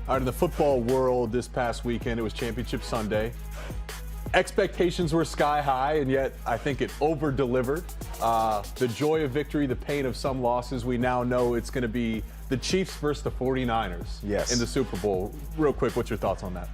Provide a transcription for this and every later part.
All right, in the football world this past weekend, it was Championship Sunday. Expectations were sky high, and yet I think it over-delivered. The joy of victory, the pain of some losses. We now know it's going to be the Chiefs versus the 49ers in the Super Bowl. Real quick, what's your thoughts on that?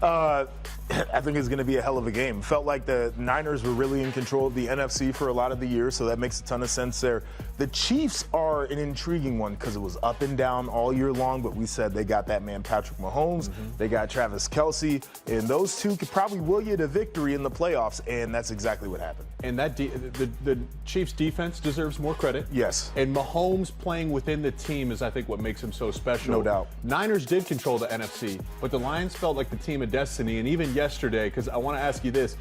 I think it's going to be a hell of a game. Felt like the Niners were really in control of the NFC for a lot of the year, so that makes a ton of sense there. The Chiefs are an intriguing one because it was up and down all year long, but we said they got that man Patrick Mahomes, they got Travis Kelce, and those two could probably will you to victory in the playoffs, and that's exactly what happened. And that the Chiefs defense deserves more credit. Yes. And Mahomes playing within the team is, I think, what makes him so special. No doubt. Niners did control the NFC, but the Lions felt like the team of destiny. And even yesterday, because I want to ask you this,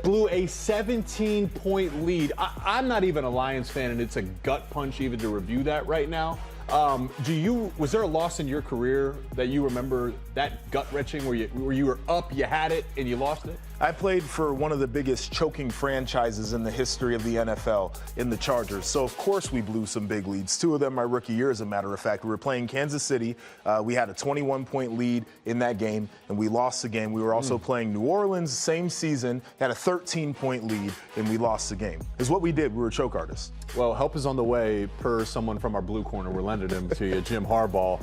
blew a 17-point lead. I'm not even a Lions fan, and it's a gut punch even to review that right now. Was there a loss in your career that you remember that gut-wrenching where you were up, you had it, and you lost it? I played for one of the biggest choking franchises in the history of the NFL in the Chargers. So, of course, we blew some big leads. Two of them my rookie year, as a matter of fact. We were playing Kansas City. We had a 21-point lead in that game, and we lost the game. We were also playing New Orleans, same season, had a 13-point lead, and we lost the game. It's what we did. We were choke artists. Well, help is on the way per someone from our blue corner. We're lending him to you, Jim Harbaugh.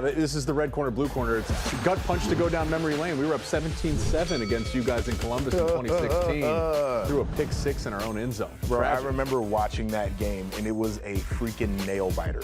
This is the red corner, blue corner. It's a gut punch to go down memory lane. We were up 17-7 against you guys in Columbus in 2016. Threw a pick six in our own end zone. Bro, I remember watching that game, and it was a freaking nail biter.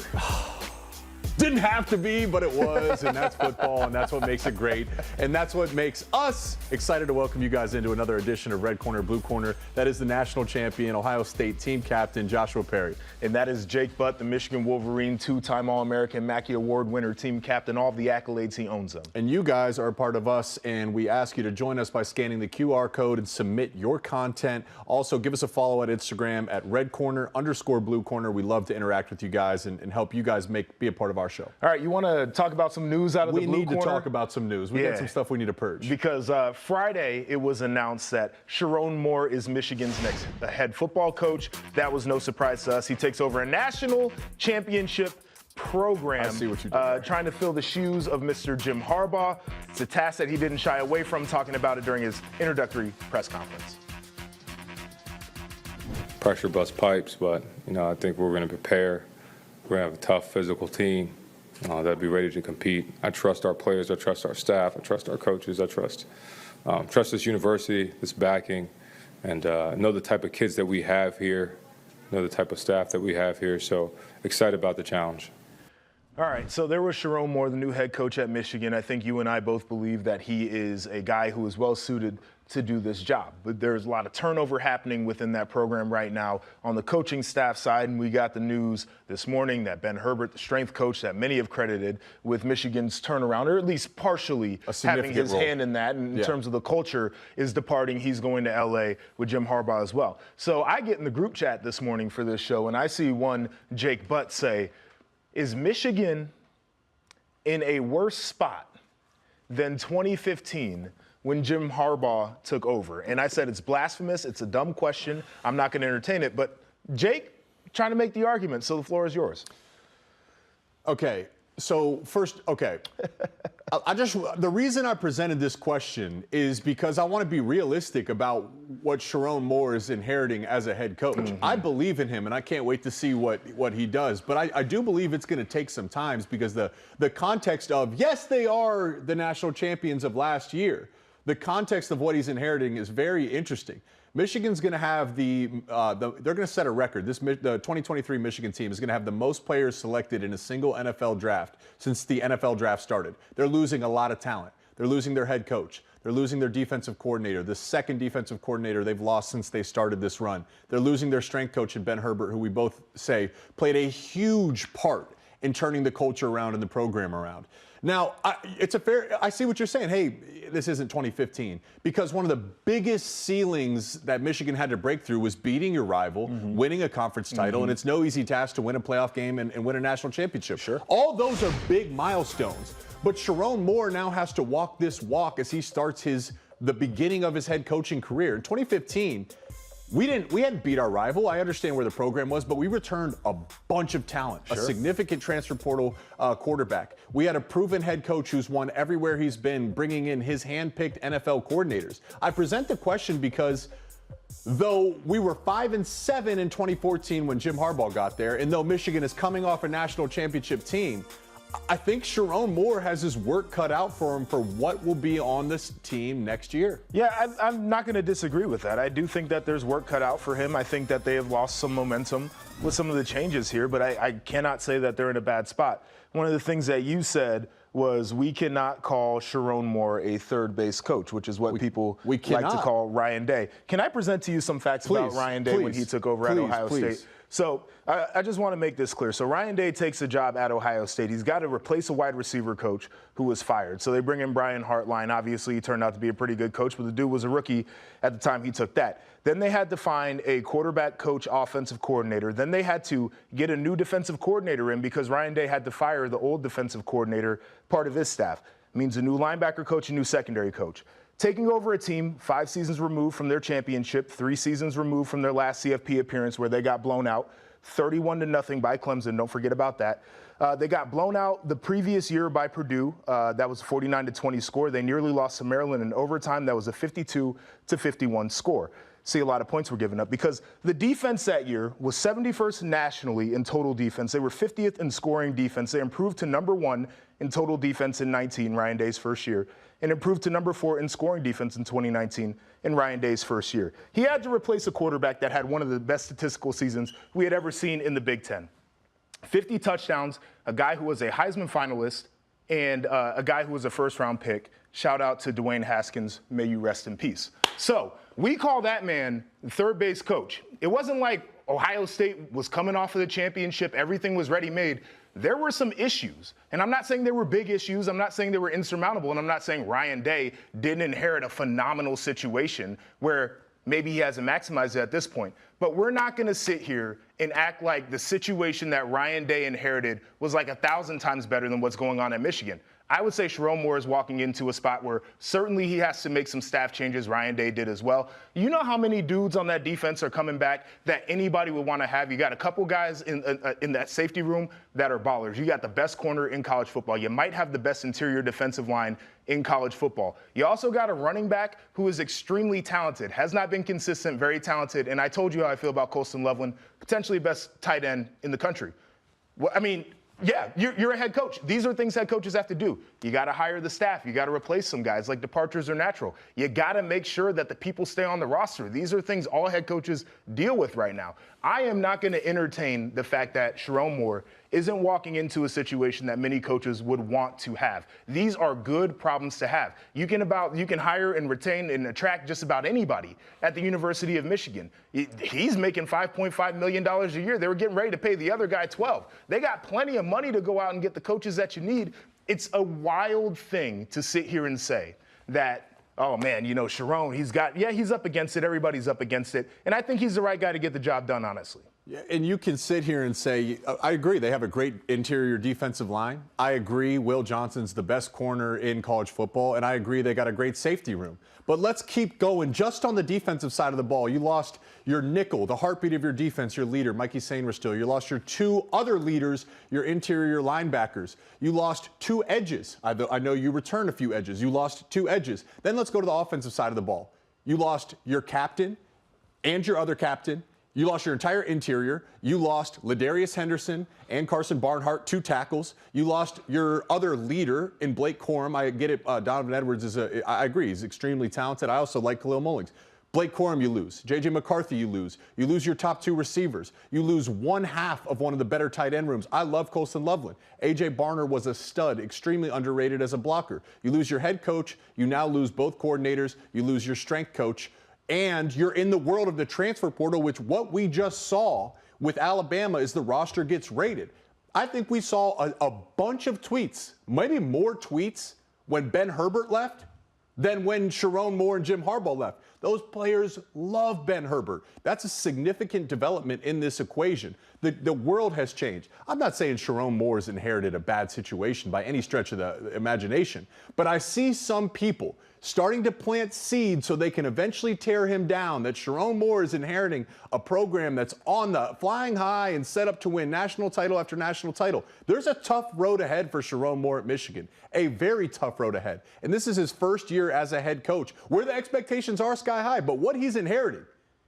Didn't have to be, but it was, and that's football, and that's what makes it great. And that's what makes us excited to welcome you guys into another edition of Red Corner, Blue Corner. That is the national champion, Ohio State team captain, Joshua Perry. And that is Jake Butt, the Michigan Wolverine, two-time All-American Mackey Award winner, team captain, all of the accolades, he owns them. And you guys are a part of us, and we ask you to join us by scanning the QR code and submit your content. Also, give us a follow at Instagram at @redcorner_blue corner. We love to interact with you guys and help you guys be a part of our show. All right, you want to talk about some news out of the blue corner? We need to talk about some news. We got some stuff we need to purge. Because Friday, it was announced that Sharon Moore is Michigan's next head football coach. That was no surprise to us. He takes over a national championship program. I see what you did trying to fill the shoes of Mr. Jim Harbaugh. It's a task that he didn't shy away from, talking about it during his introductory press conference. Pressure busts pipes, but I think we're going to prepare. We're going to have a tough physical team that'll be ready to compete. I trust our players. I trust our staff. I trust our coaches. I trust this university, this backing, and know the type of kids that we have here, know the type of staff that we have here. So excited about the challenge. All right, so there was Sharon Moore, the new head coach at Michigan. I think you and I both believe that he is a guy who is well suited to do this job. But there's a lot of turnover happening within that program right now on the coaching staff side, and we got the news this morning that Ben Herbert, the strength coach that many have credited with Michigan's turnaround, or at least partially having his hand in that in terms of the culture, is departing. He's going to L.A. with Jim Harbaugh as well. So I get in the group chat this morning for this show, and I see one Jake Butt say, is Michigan in a worse spot than 2015 when Jim Harbaugh took over? And I said it's blasphemous. It's a dumb question. I'm not going to entertain it. But Jake, trying to make the argument, so the floor is yours. Okay. So first, the reason I presented this question is because I want to be realistic about what Sharon Moore is inheriting as a head coach. I believe in him, and I can't wait to see what he does. But I do believe it's going to take some time because the context of, yes, they are the national champions of last year. The context of what he's inheriting is very interesting. Michigan's going to have they're going to set a record. The 2023 Michigan team is going to have the most players selected in a single NFL draft since the NFL draft started. They're losing a lot of talent. They're losing their head coach. They're losing their defensive coordinator, the second defensive coordinator they've lost since they started this run. They're losing their strength coach in Ben Herbert, who we both say played a huge part in turning the culture around and the program around. Now, I see what you're saying. Hey, this isn't 2015. Because one of the biggest ceilings that Michigan had to break through was beating your rival, winning a conference title, and it's no easy task to win a playoff game and win a national championship. Sure. All those are big milestones. But Sharon Moore now has to walk this walk as he starts the beginning of his head coaching career. In 2015, we hadn't beat our rival. I understand where the program was, but we returned a bunch of talent, a significant transfer portal quarterback. We had a proven head coach who's won everywhere he's been, bringing in his hand-picked NFL coordinators. I present the question because though we were 5-7 in 2014 when Jim Harbaugh got there, and though Michigan is coming off a national championship team, I think Sherrone Moore has his work cut out for him for what will be on this team next year. Yeah, I'm not going to disagree with that. I do think that there's work cut out for him. I think that they have lost some momentum with some of the changes here, but I cannot say that they're in a bad spot. One of the things that you said was we cannot call Sherrone Moore a third base coach, which is what people like to call Ryan Day. Can I present to you some facts about Ryan Day when he took over at Ohio State? So I just want to make this clear. So Ryan Day takes a job at Ohio State. He's got to replace a wide receiver coach who was fired. So they bring in Brian Hartline. Obviously, he turned out to be a pretty good coach, but the dude was a rookie at the time he took that. Then they had to find a quarterback coach, offensive coordinator. Then they had to get a new defensive coordinator in because Ryan Day had to fire the old defensive coordinator, part of his staff. It means a new linebacker coach, a new secondary coach. Taking over a team 5 seasons removed from their championship, 3 seasons removed from their last CFP appearance where they got blown out, 31-0 by Clemson. Don't forget about that. They got blown out the previous year by Purdue. That was a 49-20 score. They nearly lost to Maryland in overtime. That was a 52-51 score. See, a lot of points were given up because the defense that year was 71st nationally in total defense. They were 50th in scoring defense. They improved to number 1 in total defense in 19, Ryan Day's first year, and improved to number 4 in scoring defense in 2019 in Ryan Day's first year. He had to replace a quarterback that had one of the best statistical seasons we had ever seen in the Big Ten. 50 touchdowns, a guy who was a Heisman finalist, and a guy who was a first-round pick. Shout out to Dwayne Haskins. May you rest in peace. So we call that man the third base coach. It wasn't like Ohio State was coming off of the championship. Everything was ready-made. There were some issues. And I'm not saying they were big issues. I'm not saying they were insurmountable. And I'm not saying Ryan Day didn't inherit a phenomenal situation where maybe he hasn't maximized it at this point. But we're not going to sit here and act like the situation that Ryan Day inherited was like 1,000 times better than what's going on at Michigan. I would say Sherrone Moore is walking into a spot where certainly he has to make some staff changes. Ryan Day did as well. You know how many dudes on that defense are coming back that anybody would want to have? You got a couple guys in that safety room that are ballers. You got the best corner in college football. You might have the best interior defensive line in college football. You also got a running back who is extremely talented, has not been consistent, very talented. And I told you how I feel about Colston Loveland, potentially best tight end in the country. Well, I mean, yeah, you're a head coach. These are things head coaches have to do. You got to hire the staff. You got to replace some guys. Like, departures are natural. You got to make sure that the people stay on the roster. These are things all head coaches deal with right now. I am not going to entertain the fact that Sherrone Moore isn't walking into a situation that many coaches would want to have. These are good problems to have. You can hire and retain and attract just about anybody at the University of Michigan. He's making $5.5 million a year. They were getting ready to pay the other guy $12. They got plenty of money to go out and get the coaches that you need. It's a wild thing to sit here and say that, oh man, you know, Sherrone, he's up against it. Everybody's up against it. And I think he's the right guy to get the job done, honestly. Yeah, and you can sit here and say, I agree, they have a great interior defensive line. I agree, Will Johnson's the best corner in college football, and I agree they got a great safety room. But let's keep going just on the defensive side of the ball. You lost your nickel, the heartbeat of your defense, your leader, Mikey Sainristil. You lost your 2 other leaders, your interior linebackers. You lost 2 edges. I know you returned a few edges. You lost 2 edges. Then let's go to the offensive side of the ball. You lost your captain and your other captain. You lost your entire interior. You lost Ladarius Henderson and Carson Barnhart, 2 tackles. You lost your other leader in Blake Corum. I get it. Donovan Edwards I agree, he's extremely talented. I also like Khalil Mullings. Blake Corum, you lose. J.J. McCarthy, you lose. You lose your top 2 receivers. You lose 1/2 of one of the better tight end rooms. I love Colston Loveland. A.J. Barner was a stud, extremely underrated as a blocker. You lose your head coach. You now lose both coordinators. You lose your strength coach. And you're in the world of the transfer portal, which what we just saw with Alabama is the roster gets rated. I think we saw a bunch of tweets, maybe more tweets when Ben Herbert left than when Sherrone Moore and Jim Harbaugh left. Those players love Ben Herbert. That's a significant development in this equation. The world has changed. I'm not saying Sharon Moore's inherited a bad situation by any stretch of the imagination, but I see some people starting to plant seeds so they can eventually tear him down, that Sharon Moore is inheriting a program that's on the flying high and set up to win national title after national title. There's a tough road ahead for Sharon Moore at Michigan, a very tough road ahead. And this is his first year as a head coach, where the expectations are sky high, but what he's inheriting,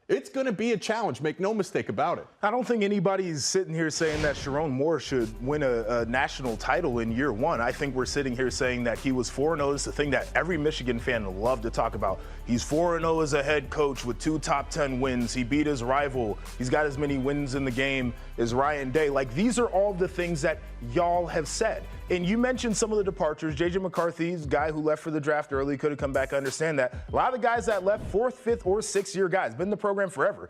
it's going to be a challenge, make no mistake about it. I don't think anybody's sitting here saying that Sharon Moore should win a national title in year one. I think we're sitting here saying that he was 4-0. It's the thing that every Michigan fan loved to talk about. He's 4-0 as a head coach with 2 top 10 wins. He beat his rival. He's got as many wins in the game as Ryan Day. Like, these are all the things that y'all have said. And you mentioned some of the departures. J.J. McCarthy's guy who left for the draft early, could have come back. I understand that. A lot of the guys that left, 4th, 5th, or 6th-year guys, been in the program forever.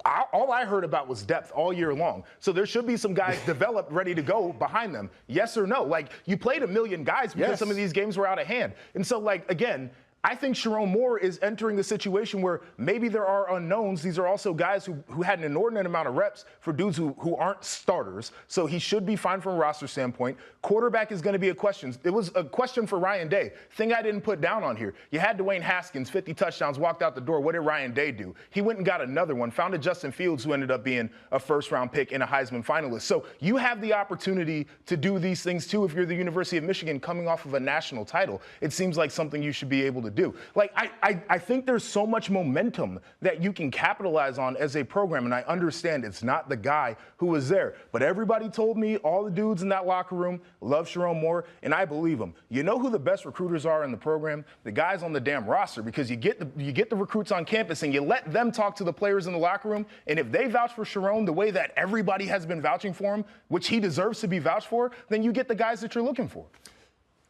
All I heard about was depth all year long. So there should be some guys developed, ready to go behind them. Yes or no? Like, you played a million guys because some of these games were out of hand. And so, like, again, I think Sharon Moore is entering a situation where maybe there are unknowns. These are also guys who had an inordinate amount of reps for dudes who aren't starters. So he should be fine from a roster standpoint. Quarterback is going to be a question. It was a question for Ryan Day. Thing I didn't put down on here. You had Dwayne Haskins, 50 touchdowns, walked out the door. What did Ryan Day do? He went and got another one, found a Justin Fields who ended up being a first-round pick and a Heisman finalist. So you have the opportunity to do these things too if you're the University of Michigan coming off of a national title. It seems like something you should be able to do. Like, I think there's so much momentum that you can capitalize on as a program, and I understand it's not the guy who was there. But everybody told me, all the dudes in that locker room love Sharon Moore, and I believe them. You know who the best recruiters are in the program? The guys on the damn roster, because you get the recruits on campus and you let them talk to the players in the locker room, and if they vouch for Sharon the way that everybody has been vouching for him, which he deserves to be vouched for, then you get the guys that you're looking for.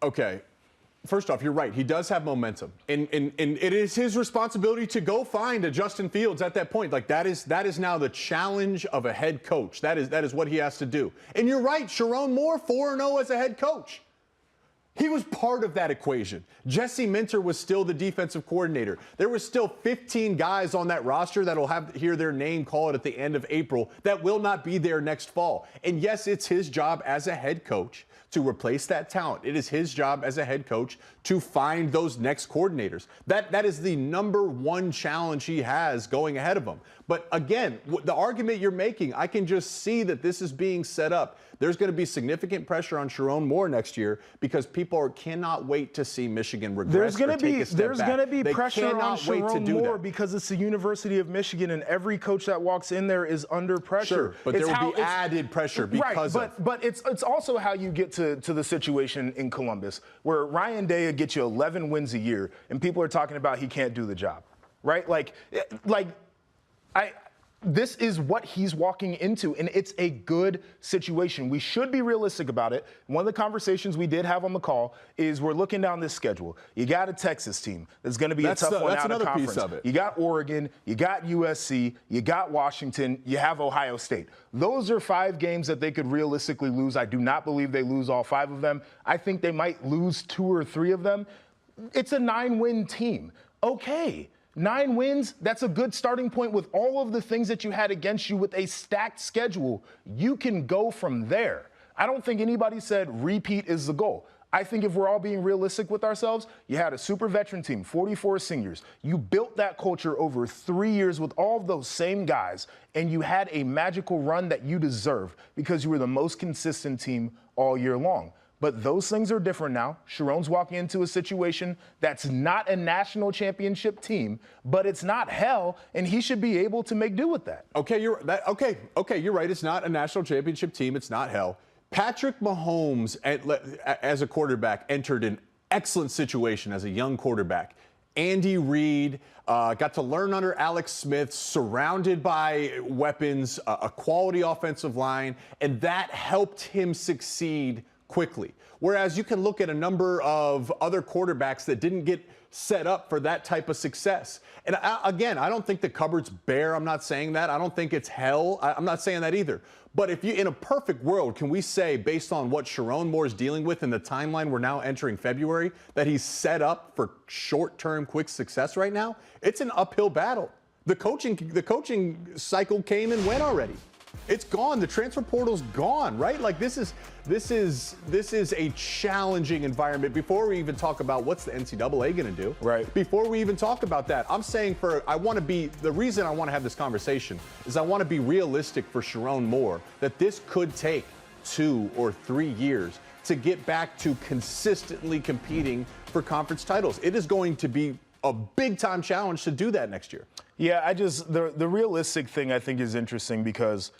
Okay. First off, you're right. He does have momentum. And it is his responsibility to go find a Justin Fields at that point. Like, that is now the challenge of a head coach. That is what he has to do. And you're right, Sharon Moore, 4-0 as a head coach. He was part of that equation. Jesse Minter was still the defensive coordinator. There were still 15 guys on that roster that will hear their name called at the end of April that will not be there next fall. And yes, it's his job as a head coach to replace that talent. It is his job as a head coach to find those next coordinators. That is the number one challenge he has going ahead of him. But again, the argument you're making, I can just see that this is being set up. There's going to be significant pressure on Sharon Moore next year because people cannot wait to see Michigan regress. There's going to be pressure on Sharon Moore because it's the University of Michigan, and every coach that walks in there is under pressure. Sure, but there will be added pressure because but it's also how you get to the situation in Columbus where Ryan Day gets you 11 wins a year, and people are talking about he can't do the job, right? This is what he's walking into, and it's a good situation. We should be realistic about it. One of the conversations we did have on the call is we're looking down this schedule. You got a Texas team that's going to be a tough one out of conference. Piece of it. You got Oregon, you got USC, you got Washington, you have Ohio State. Those are 5 games that they could realistically lose. I do not believe they lose all 5 of them. I think they might lose 2 or 3 of them. It's a 9-win team. Okay. 9 wins, that's a good starting point with all of the things that you had against you with a stacked schedule. You can go from there. I don't think anybody said repeat is the goal. I think if we're all being realistic with ourselves, you had a super veteran team, 44 seniors. You built that culture over 3 years with all of those same guys, and you had a magical run that you deserve because you were the most consistent team all year long. But those things are different now. Sharon's walking into a situation that's not a national championship team, but it's not hell, and he should be able to make do with that. Okay, you're right. It's not a national championship team. It's not hell. Patrick Mahomes, as a quarterback, entered an excellent situation as a young quarterback. Andy Reid got to learn under Alex Smith, surrounded by weapons, a quality offensive line, and that helped him succeed quickly. Whereas you can look at a number of other quarterbacks that didn't get set up for that type of success. And again, I don't think the cupboard's bare. I'm not saying that. I don't think it's hell. I'm not saying that either. But if you, in a perfect world, can we say, based on what Sherrone Moore is dealing with in the timeline we're now entering February, that he's set up for short-term quick success right now? It's an uphill battle. The coaching cycle came and went already. It's gone. The transfer portal's gone, right? Like this is a challenging environment. Before we even talk about what's the NCAA going to do, right? Before we even talk about that, I'm saying the reason I want to have this conversation is I want to be realistic for Sherrone Moore that this could take 2 or 3 years to get back to consistently competing for conference titles. It is going to be a big time challenge to do that next year. Yeah, the realistic thing I think is interesting because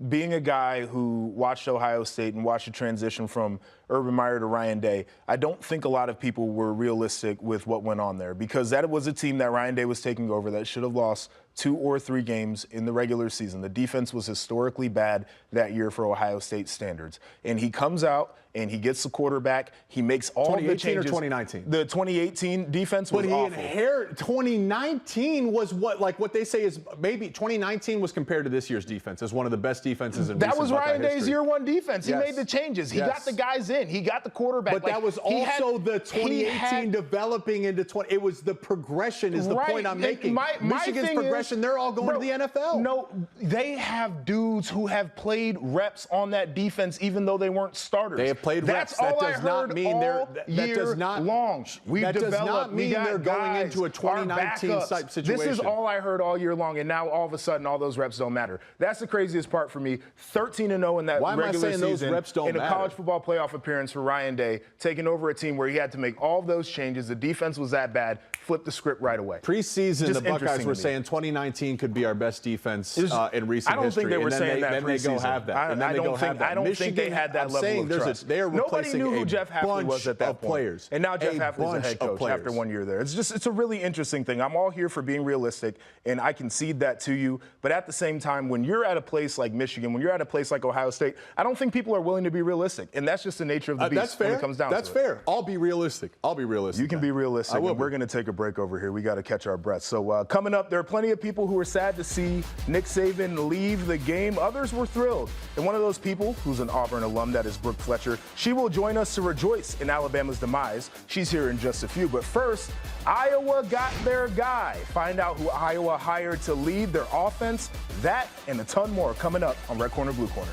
being a guy who watched Ohio State and watched the transition from Urban Meyer to Ryan Day, I don't think a lot of people were realistic with what went on there because that was a team that Ryan Day was taking over that should have lost 2 or 3 games in the regular season. The defense was historically bad that year for Ohio State standards. And he comes out and he gets the quarterback. He makes all the changes. 2018 or 2019? The 2018 defense was awful. But he inherited 2019 was what they say is maybe 2019 was compared to this year's defense as one of the best defenses in that recent was Buckeye Ryan Day's history. year 1 defense. He Yes. made the changes. He Yes. got the guys in. He got the quarterback. But that was also the 2018 developing into 20. It was the progression is the point I'm making. Michigan's progression, they're all going to the NFL. No, they have dudes who have played reps on that defense even though they weren't starters. They have played That's reps. That all does I heard not mean all that year does not long. That does not mean they're going into a 2019 type situation. This is all I heard all year long, and now all of a sudden all those reps don't matter. That's the craziest part for me. 13-0 in that Why am I regular saying those season reps don't in a matter? college football playoff appearance for Ryan Day, taking over a team where he had to make all of those changes. The defense was that bad. Flip the script right away. Preseason, Just the Buckeyes interesting were to me. saying 2019 could be our best defense in recent history. I don't think they were and then saying that then they go preseason. have that. And then I they go don't think have that. I don't think they had that I'm level saying of trust. they are Nobody replacing knew who a Jeff Hafley was bunch at that of point. players. And now Jeff A Hafley's the bunch head of coach players. after 1 year there. It's a really interesting thing. I'm all here for being realistic, and I concede that to you. But at the same time, when you're at a place like Michigan, when you're at a place like Ohio State, I don't think people are willing to be realistic. And that's just the nature of the beast That's fair. when it comes down to it. That's fair. I'll be realistic. You can be realistic. I will And we're be. going to take a break over here. We got to catch our breath. So coming up, there are plenty of people who are sad to see Nick Saban leave the game. Others were thrilled. And one of those people, who's an Auburn alum, that is Brooke Fletcher, she will join us to rejoice in Alabama's demise. She's here in just a few. But first, Iowa got their guy. Find out who Iowa hired to lead their offense. That and a ton more coming up on Red Corner, Blue Corner.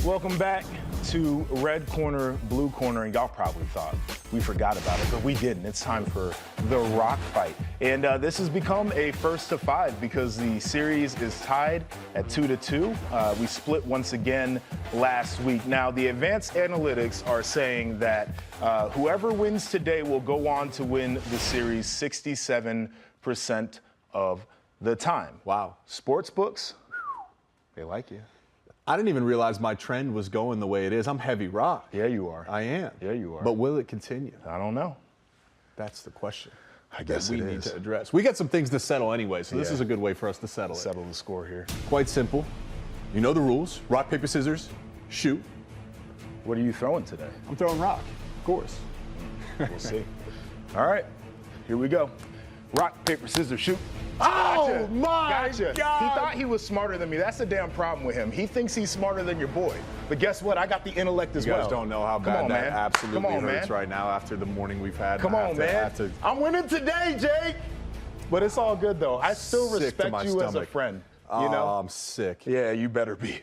Welcome back to Red Corner, Blue Corner, and y'all probably thought we forgot about it, but we didn't. It's time for the Rock Fight. And this has become a 1-to-5 because the series is tied at 2-2. We split once again last week. Now, the advanced analytics are saying that whoever wins today will go on to win the series 67% of the time. Wow. Sports books, they like you. I didn't even realize my trend was going the way it is. I'm heavy rock. Yeah, you are. I am. Yeah, you are. But will it continue? I don't know. That's the question. I guess that we it need is. to address. We got some things to settle anyway, so this Yeah. is a good way for us to settle it. Settle the score here. Quite simple. You know the rules. Rock, paper, scissors, shoot. What are you throwing today? I'm throwing rock, of course. We'll see. All right, here we go. Rock, paper, scissors, shoot. Oh, my Gotcha. God. He thought he was smarter than me. That's the damn problem with him. He thinks he's smarter than your boy. But guess what? I got the intellect as You well. guys don't know how Come bad on, that man. absolutely Come on, hurts man. right now after the morning we've had. Come on, man. I'm winning today, Jake. But it's all good, though. I still Sick to respect my you as a stomach. friend. Oh, You know? I'm sick. Yeah, you better be.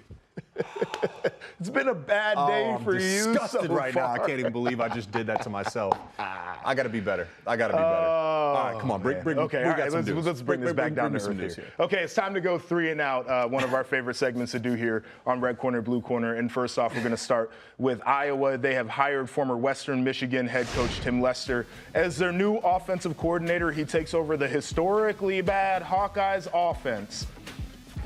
It's been a bad day I'm for you disgusted so right now. I far. can't even believe I just did that to myself. I got to be better. I got to be better. All right, come on. Bring, Okay, we all got right, some news. let's bring this back down me to some earth news here. here. Okay, it's time to go 3 and out. One of our favorite segments to do here on Red Corner, Blue Corner. And first off, we're going to start with Iowa. They have hired former Western Michigan head coach Tim Lester as their new offensive coordinator. He takes over the historically bad Hawkeyes offense.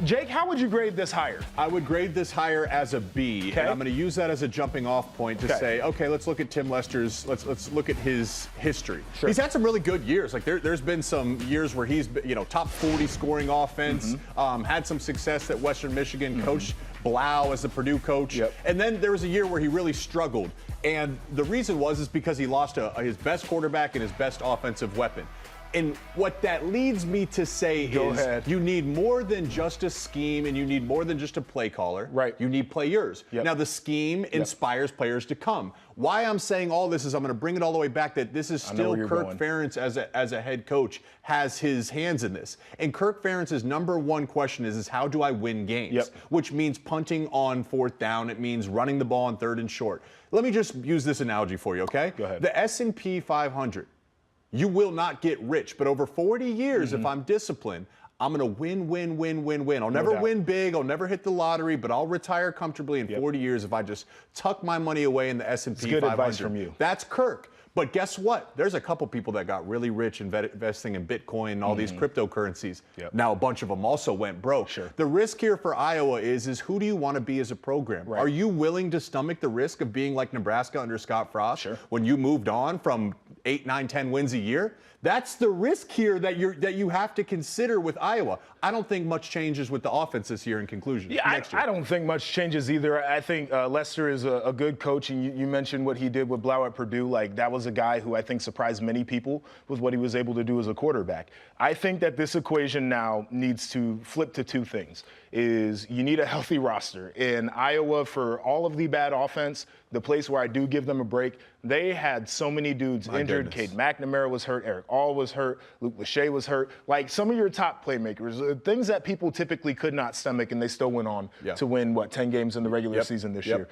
Jake, how would you grade this hire? I would grade this hire as a B, Okay. and I'm going to use that as a jumping off point to Okay. say, okay, let's look at Tim Lester's. Let's look at his history. Sure. He's had some really good years. Like there's been some years where he's been, top 40 scoring offense. Had some success at Western Michigan. Coached Blau as the Purdue coach, Yep. and then there was a year where he really struggled, and the reason is because he lost his best quarterback and his best offensive weapon. And what that leads me to say Go is ahead. you need more than just a scheme and you need more than just a play caller. Right. You need players. Yep. Now, the scheme inspires players to come. Why I'm saying all this is I'm going to bring it all the way back that this is I know still where you're Kirk going. Ferentz as a head coach has his hands in this. And Kirk Ferentz's number one question is how do I win games? Yep. Which means punting on 4th down. It means running the ball on 3rd and short. Let me just use this analogy for you, okay? Go ahead. The S&P 500. You will not get rich, but over 40 years, if I'm disciplined, I'm going to win. I'll never doubt. win big. I'll never hit the lottery, but I'll retire comfortably in 40 years if I just tuck my money away in the S&P 500. good advice from you. That's Kirk. But guess what? There's a couple people that got really rich investing in Bitcoin and all these cryptocurrencies. Yep. Now, a bunch of them also went broke. Sure. The risk here for Iowa is who do you want to be as a program? Right. Are you willing to stomach the risk of being like Nebraska under Scott Frost Sure. when you moved on from 8, 9, 10 wins a year? That's the risk here that you have to consider with Iowa. I don't think much changes with the offense this year in conclusion. Yeah, next year. I don't think much changes either. I think Lester is a good coach, and you mentioned what he did with Blau at Purdue. Like, that was a guy who I think surprised many people with what he was able to do as a quarterback. I think that this equation now needs to flip to 2 things. Is you need a healthy roster. In Iowa, for all of the bad offense, the place where I do give them a break, they had so many dudes injured. goodness. Cade McNamara was hurt. Eric All was hurt. Luke Lachey was hurt. Like, some of your top playmakers, things that people typically could not stomach, and they still went on to win, 10 games in the regular season this year.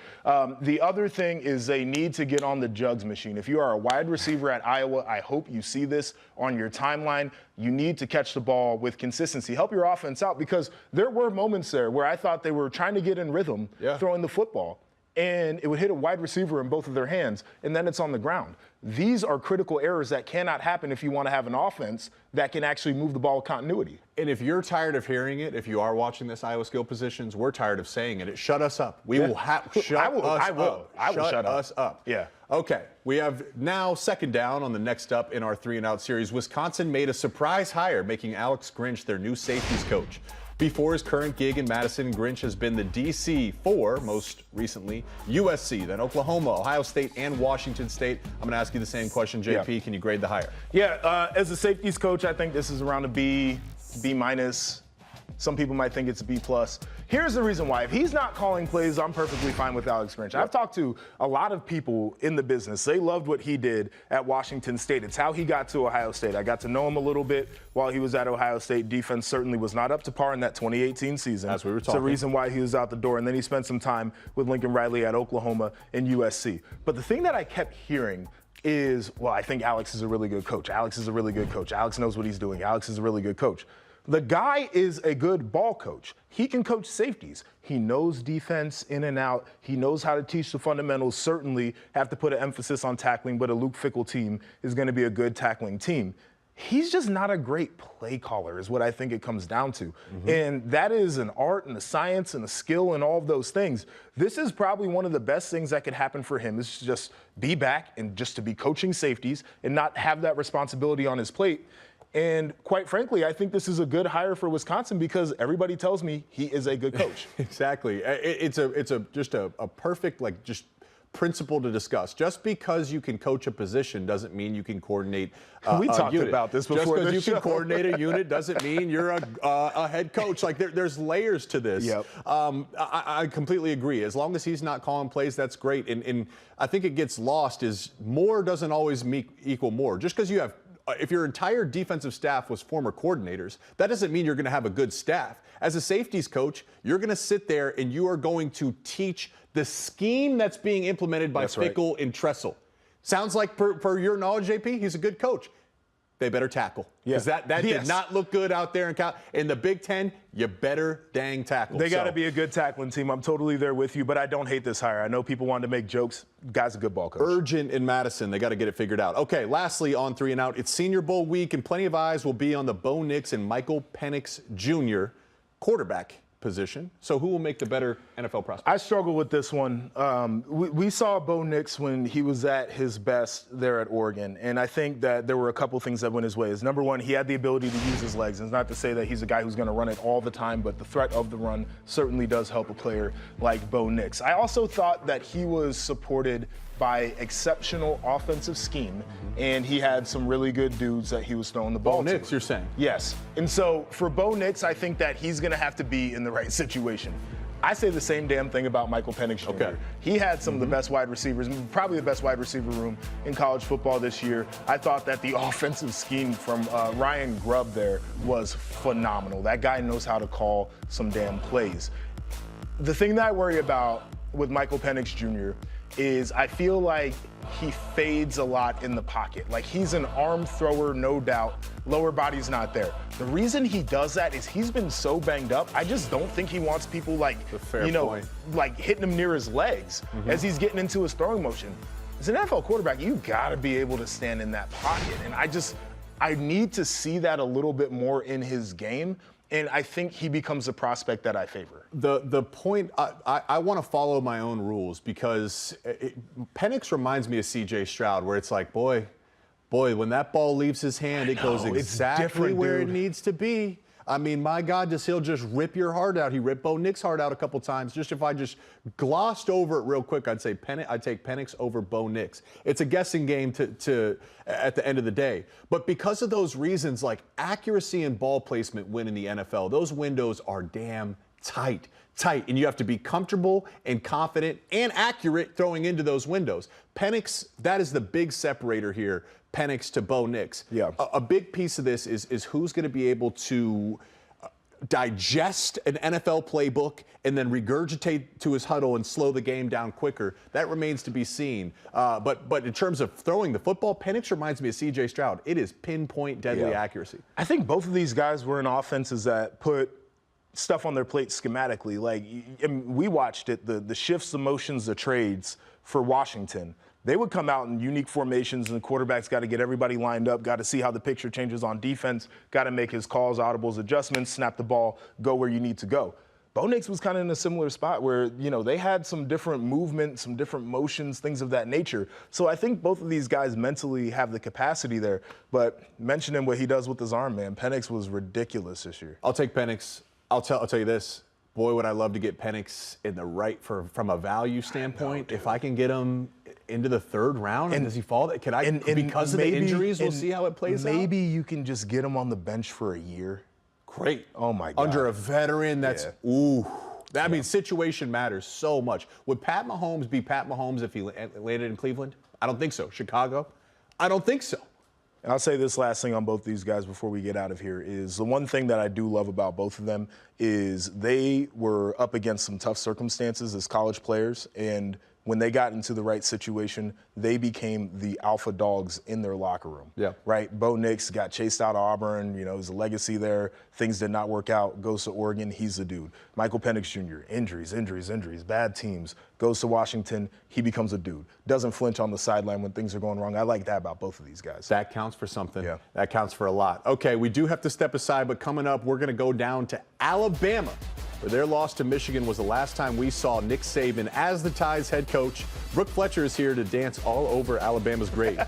The other thing is they need to get on the jugs machine. If you are a wide receiver at Iowa, I hope you see this on your timeline. You need to catch the ball with consistency. Help your offense out, because there were moments there where I thought they were trying to get in rhythm throwing the football, and it would hit a wide receiver in both of their hands, and then it's on the ground. These are critical errors that cannot happen if you want to have an offense that can actually move the ball with continuity. And if you're tired of hearing it, if you are watching this Iowa skill positions, we're tired of saying it. Shut us up. We will shut I will shut up. us up. Yeah. Okay. We have now 2nd down on the next up in our 3 and out series. Wisconsin made a surprise hire, making Alex Grinch their new safeties coach. Before his current gig in Madison, Grinch has been the DC for, most recently, USC, then Oklahoma, Ohio State, and Washington State. I'm going to ask you the same question, JP. Can you grade the hire? Yeah, as a safeties coach, I think this is around a B minus, Some people might think it's a B+. Here's the reason why. If he's not calling plays, I'm perfectly fine with Alex Grinch. I've talked to a lot of people in the business. They loved what he did at Washington State. It's how he got to Ohio State. I got to know him a little bit while he was at Ohio State. Defense certainly was not up to par in that 2018 season. As we were It's the talking. reason why he was out the door. And then he spent some time with Lincoln Riley at Oklahoma and USC. But the thing that I kept hearing is, well, I think Alex is a really good coach. Alex is a really good coach. Alex knows what he's doing. Alex is a really good coach. The guy is a good ball coach. He can coach safeties. He knows defense in and out. He knows how to teach the fundamentals. Certainly have to put an emphasis on tackling, but a Luke Fickell team is going to be a good tackling team. He's just not a great play caller is what I think it comes down to. And that is an art and a science and a skill and all of those things. This is probably one of the best things that could happen for him is to just be back and just to be coaching safeties and not have that responsibility on his plate. And quite frankly, I think this is a good hire for Wisconsin because everybody tells me he is a good coach. Exactly. It's just a perfect just principle to discuss. Just because you can coach a position doesn't mean you can coordinate We a talked unit. about this before Just because this you show. can coordinate a unit doesn't mean you're a head coach. Like there's layers to this. Yep. I completely agree. As long as he's not calling plays, that's great. And I think it gets lost is more doesn't always equal more. Just because you have if your entire defensive staff was former coordinators, that doesn't mean you're going to have a good staff. As a safeties coach, you're going to sit there and you are going to teach the scheme that's being implemented by Fickell and Tressel. Sounds like, per your knowledge, JP, he's a good coach. They better tackle. Because that did not look good out there in the Big Ten. You better dang tackle. They got to be a good tackling team. I'm totally there with you, but I don't hate this hire. I know people wanted to make jokes. Guy's a good ball coach. Urgent in Madison. They got to get it figured out. Okay, lastly on 3 and Out, it's Senior Bowl week, and plenty of eyes will be on the Bo Nix and Michael Penix Jr. quarterback position. So who will make the better NFL prospect? I struggle with this one. We saw Bo Nix when he was at his best there at Oregon, and I think that there were a couple things that went his way. Is number one, he had the ability to use his legs. And it's not to say that he's a guy who's going to run it all the time, but the threat of the run certainly does help a player like Bo Nix. I also thought that he was supported by exceptional offensive scheme, and he had some really good dudes that he was throwing the ball Bo to. Nix, you're saying? Yes. And so for Bo Nix, I think that he's going to have to be in the right situation. I say the same damn thing about Michael Penix Jr. Okay. He had some of the best wide receivers, probably the best wide receiver room in college football this year. I thought that the offensive scheme from Ryan Grubb there was phenomenal. That guy knows how to call some damn plays. The thing that I worry about with Michael Penix Jr. is I feel like he fades a lot in the pocket. Like he's an arm thrower, no doubt. Lower body's not there. The reason he does that is he's been so banged up. I just don't think he wants people like, point. like hitting him near his legs as he's getting into his throwing motion. As an NFL quarterback, you gotta be able to stand in that pocket. And I need to see that a little bit more in his game. And I think he becomes a prospect that I favor. The point, I want to follow my own rules because Penix reminds me of C.J. Stroud, where it's like, boy, when that ball leaves his hand, it goes exactly where it needs to be. I mean, my God, he'll just rip your heart out. He ripped Bo Nix's heart out a couple times. Just if I just glossed over it real quick, I'd say I'd take Penix over Bo Nix. It's a guessing game to at the end of the day. But because of those reasons, like accuracy and ball placement win in the NFL, those windows are damn tight. And you have to be comfortable and confident and accurate throwing into those windows. Penix, that is the big separator here. Penix to Bo Nix. Yeah. A big piece of this is who's going to be able to digest an NFL playbook and then regurgitate to his huddle and slow the game down quicker. That remains to be seen. But in terms of throwing the football, Penix reminds me of C.J. Stroud. It is pinpoint deadly accuracy. I think both of these guys were in offenses that put stuff on their plate schematically. Like, we watched it, the shifts, the motions, the trades for Washington. They would come out in unique formations, and the quarterback's got to get everybody lined up, got to see how the picture changes on defense, got to make his calls, audibles, adjustments, snap the ball, go where you need to go. Bo Nix was kind of in a similar spot where, they had some different movement, some different motions, things of that nature. So I think both of these guys mentally have the capacity there. But mentioning what he does with his arm, man, Penix was ridiculous this year. I'll take Penix. I'll tell you this. Boy, would I love to get Penix in the right from a value standpoint. If I can get him into the third round, and does he fall? Because of the injuries, we'll see how it plays out. Maybe you can just get him on the bench for a year. great. Oh, my God. Under a veteran, that's, Yeah. ooh. I mean, situation matters so much. Would Pat Mahomes be Pat Mahomes if he landed in Cleveland? I don't think so. Chicago? I don't think so. And I'll say this last thing on both these guys before we get out of here is the one thing that I do love about both of them is they were up against some tough circumstances as college players, and when they got into the right situation, they became the alpha dogs in their locker room. Yeah. Right? Bo Nix got chased out of Auburn. You know, there's a legacy there. Things did not work out. Goes to Oregon. He's the dude. Michael Penix Jr., injuries, bad teams. Goes to Washington. He becomes a dude. Doesn't flinch on the sideline when things are going wrong. I like that about both of these guys. That counts for something. Yeah. That counts for a lot. Okay, we do have to step aside, but coming up, we're going to go down to Alabama, where their loss to Michigan was the last time we saw Nick Saban as the Tide's head coach. Brooke Fletcher is here to dance all over Alabama's grave.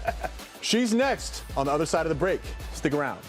She's next on the other side of the break. Stick around.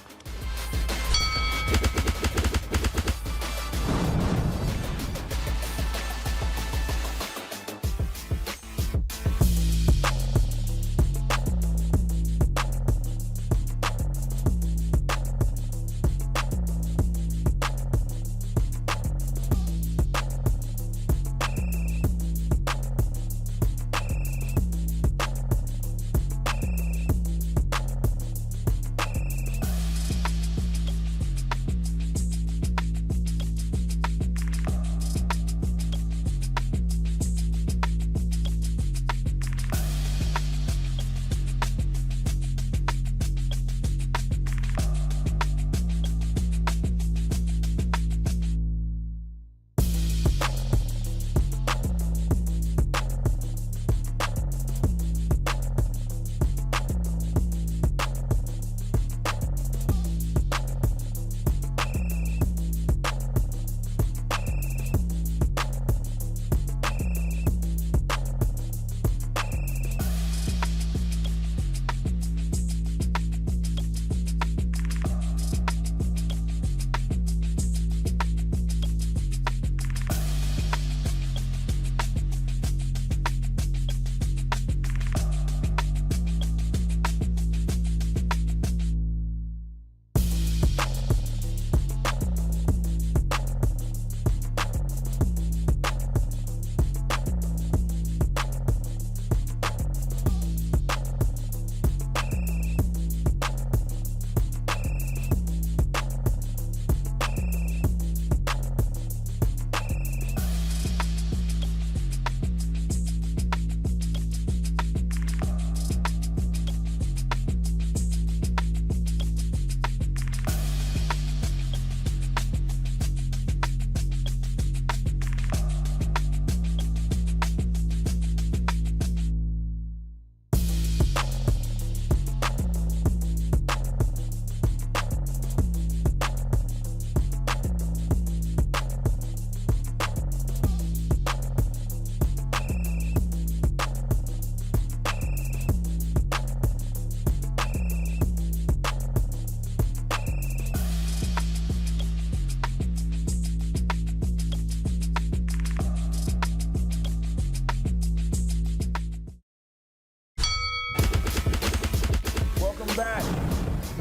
Back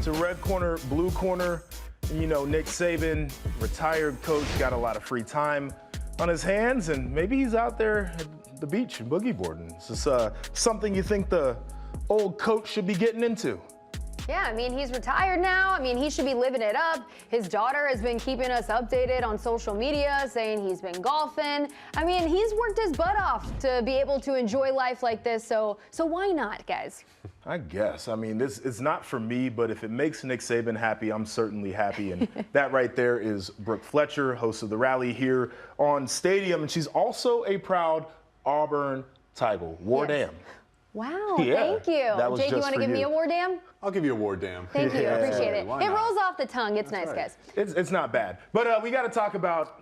to Red Corner, Blue Corner. You know, Nick Saban, retired coach, got a lot of free time on his hands, and maybe he's out there at the beach and boogie boarding. Is this something you think the old coach should be getting into? Yeah, I mean, he's retired now. I mean, he should be living it up. His daughter has been keeping us updated on social media, saying he's been golfing. I mean, he's worked his butt off to be able to enjoy life like this, so why not, guys? I guess. I mean, this is not for me, but if it makes Nick Saban happy, I'm certainly happy. And that right there is Brooke Fletcher, host of The Rally here on Stadium. And she's also a proud Auburn Tiger. War Yes. Dam. Wow, Yeah, thank you. that was Jake, you just want to for give me you. a war dam? I'll give you a war dam. Thank you, Yeah. appreciate it. Why It not? rolls off the tongue. It's nice, right. guys. It's not bad. But we got to talk about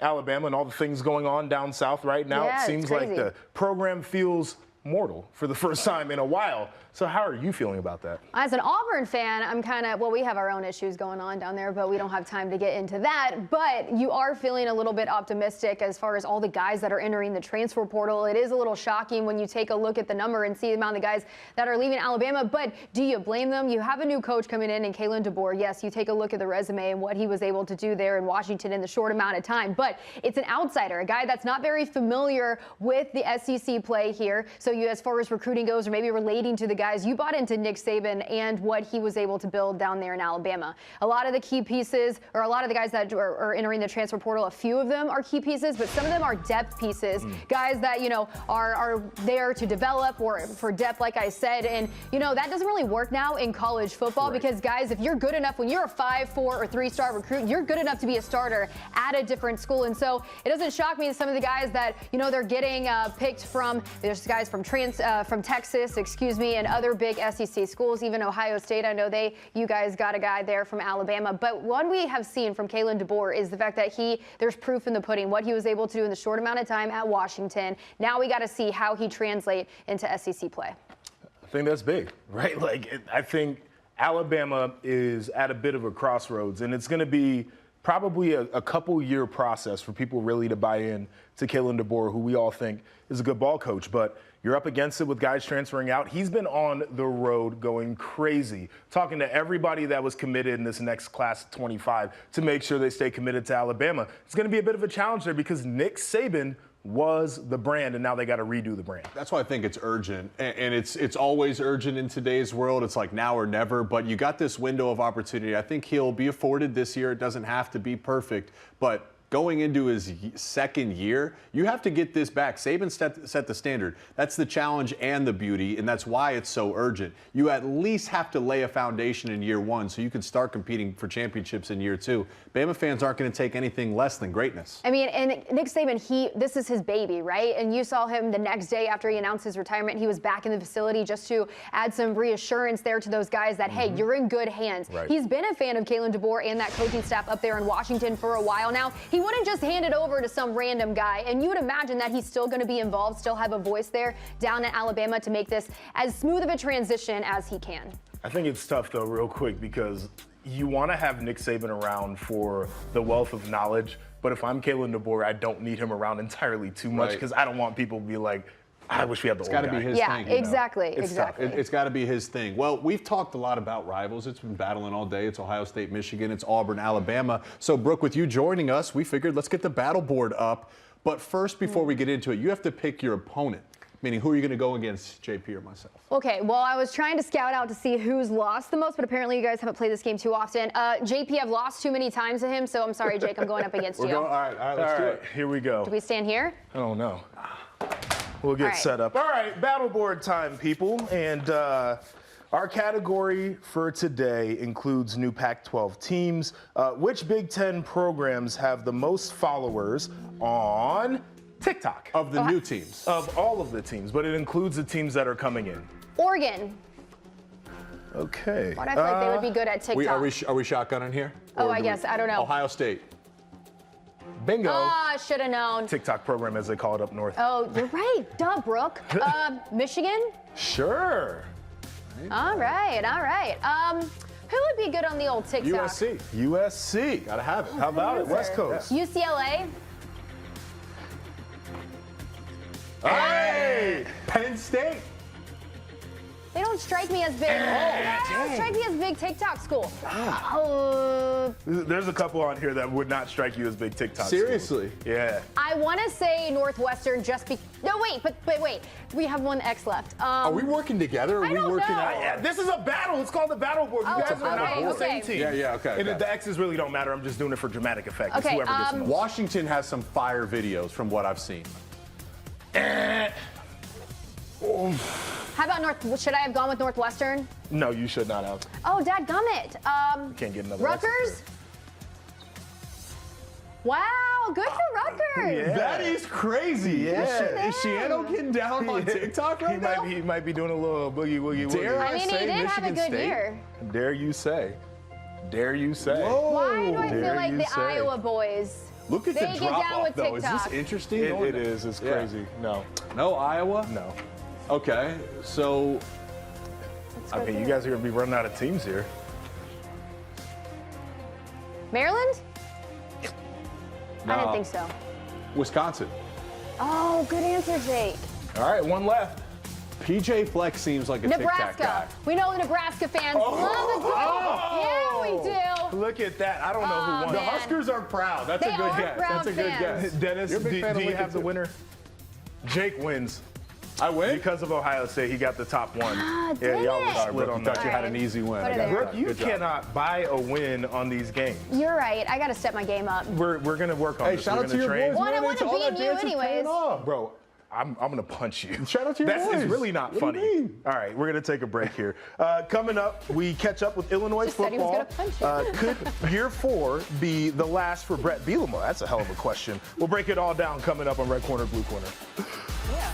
Alabama and all the things going on down south right now. Yeah, It it's seems like crazy. the program feels mortal for the first time in a while. So how are you feeling about that? As an Auburn fan, I'm kind of, well, we have our own issues going on down there, but we don't have time to get into that. But you are feeling a little bit optimistic as far as all the guys that are entering the transfer portal. It is a little shocking when you take a look at the number and see the amount of guys that are leaving Alabama. But do you blame them? You have a new coach coming in Kalen DeBoer. Yes, you take a look at the resume and what he was able to do there in Washington in the short amount of time. But it's an outsider, a guy that's not very familiar with the SEC play here. So you, as far as recruiting goes, or maybe relating to the guys, you bought into Nick Saban and what he was able to build down there in Alabama. A lot of the key pieces, or a lot of the guys that are entering the transfer portal, a few of them are key pieces, but some of them are depth pieces. Guys that, you know, are there to develop or for depth, like I said. And, you know, that doesn't really work now in college football because, guys, if you're good enough, when you're a 5, 4, or 3-star recruit, you're good enough to be a starter at a different school. And so it doesn't shock me that some of the guys that, you know, they're getting picked from, there's guys from Texas, and other big SEC schools, even Ohio State. I know you guys got a guy there from Alabama. But what we have seen from Kalen DeBoer is the fact that there's proof in the pudding, what he was able to do in the short amount of time at Washington. Now we got to see how he translates into SEC play. I think that's big, right? I think Alabama is at a bit of a crossroads, and it's going to be probably a couple-year process for people really to buy in to Kalen DeBoer, who we all think is a good ball coach. But you're up against it with guys transferring out. He's been on the road going crazy, talking to everybody that was committed in this next class of 25 to make sure they stay committed to Alabama. It's going to be a bit of a challenge there because Nick Saban was the brand, and now they got to redo the brand. That's why I think it's urgent, and it's always urgent in today's world. It's like now or never, but you got this window of opportunity. I think he'll be afforded this year. It doesn't have to be perfect, but going into his second year, you have to get this back. Saban set the standard. That's the challenge and the beauty, and that's why it's so urgent. You at least have to lay a foundation in year one so you can start competing for championships in year two. Bama fans aren't going to take anything less than greatness. I mean, and Nick Saban, this is his baby, right? And you saw him the next day after he announced his retirement. He was back in the facility just to add some reassurance there to those guys that, hey, you're in good hands. Right. He's been a fan of Kalen DeBoer and that coaching staff up there in Washington for a while now. He wouldn't just hand it over to some random guy. And you would imagine that he's still going to be involved, still have a voice there down in Alabama to make this as smooth of a transition as he can. I think it's tough, though, real quick, because you want to have Nick Saban around for the wealth of knowledge. But if I'm Kalen DeBoer, I don't need him around entirely too much because I don't want people to be like, I wish we had the old guy. It's got to be his thing. Exactly. It's got to be his thing. Well, we've talked a lot about rivals. It's been battling all day. It's Ohio State, Michigan. It's Auburn, Alabama. So, Brooke, with you joining us, we figured let's get the battle board up. But first, before we get into it, you have to pick your opponent. Meaning, who are you going to go against, JP or myself? Okay, well, I was trying to scout out to see who's lost the most, but apparently you guys haven't played this game too often. JP, I've lost too many times to him, so I'm sorry, Jake, I'm going up against you. All right, let's do it. Here we go. Do we stand here? Oh, no. We'll get All right. set up. All right, battle board time, people. And our category for today includes new Pac-12 teams. Which Big Ten programs have the most followers on TikTok? Of the new teams. Of all of the teams, but it includes the teams that are coming in. Oregon. Okay. But I feel like they would be good at TikTok. Are we shotgunning here? Oh, Or I do guess. I don't know. Ohio State. Bingo. I should have known. TikTok program, as they call it up north. Oh, you're right. Duh, Brooke. Michigan? Sure. All right. Who would be good on the old TikTok? USC. USC. Gotta have it. How about it? West Coast. UCLA? Hey! Penn State. They don't strike me as big. They don't strike me as big TikTok school. Oh, There's a couple on here that would not strike you as big TikTok. Seriously? schools. Yeah. I want to say Northwestern just because. No, wait, but wait. We have one X left. Are we working together? Or are I we don't working know. out? Yeah, this is a battle. It's called the battle board. You Oh, guys are not on the okay. same team. Yeah, okay. And okay. the X's really don't matter. I'm just doing it for dramatic effect. It's Okay, whoever gets the most. Washington has some fire videos from what I've seen. How about Should I have gone with Northwestern? No, you should not have. Oh, dadgummit. Can't get another Rutgers? Wow, good for Rutgers. Yeah. That is crazy. Yeah. Is Shiano getting down on TikTok right now? He might be doing a little boogie woogie Dare woogie. I mean, he say did have a Michigan good State? year. Dare you say? Dare you say? Whoa. Why do I dare feel like you the say. Iowa boys? Look at They the get drop down off with though. Is TikTok. this interesting? It is. It's Yeah. crazy. No. No, Iowa? No. Okay, so Let's I go mean, you through. guys are going to be running out of teams here. Maryland? I didn't No. think so. Wisconsin. Oh, good answer, Jake. All right, one left. PJ Fleck seems like a Tic Tac Nebraska. guy. We know the Nebraska fans love the Yeah, we do. Look at that. I don't know Oh, who won. The man. Huskers are proud. That's They a good are guess. proud That's a good fans. guess. Dennis, You're a big do fan of you Lincoln, have the too. winner? Jake wins. I win? Because of Ohio State, he got the top one. Ah, yeah, dang y'all it. were Sorry, split Brooke, on you that. thought you had Alright. an easy win. Put I it got there. Brooke, you Good job. cannot buy a win on these games. You're right. I got to step my game up. We're going to work on Hey, this. shout We're out to gonna your train. boys, Well, I man. wanna It's all that beat you dance is paying anyways. off. Bro, I'm going to punch you. Shout out to your That's boys. It's really not What do you funny. mean? All right, we're going to take a break here. Coming up, we catch up with Illinois Just said he was football. gonna punch you. Could year 4 be the last for Brett Bielema? That's a hell of a question. We'll break it all down coming up on Red Corner, Blue Corner. Yeah.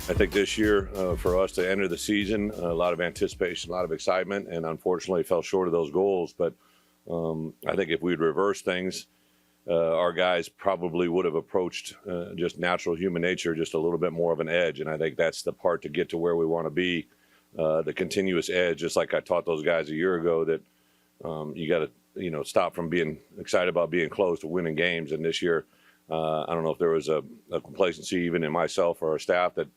I think this year, for us to enter the season, a lot of anticipation, a lot of excitement, and unfortunately fell short of those goals. But I think if we'd reversed things, our guys probably would have approached just natural human nature, just a little bit more of an edge. And I think that's the part to get to where we want to be, the continuous edge, just like I taught those guys a year ago, that you got to, stop from being excited about being close to winning games. And this year, I don't know if there was a complacency even in myself or our staff that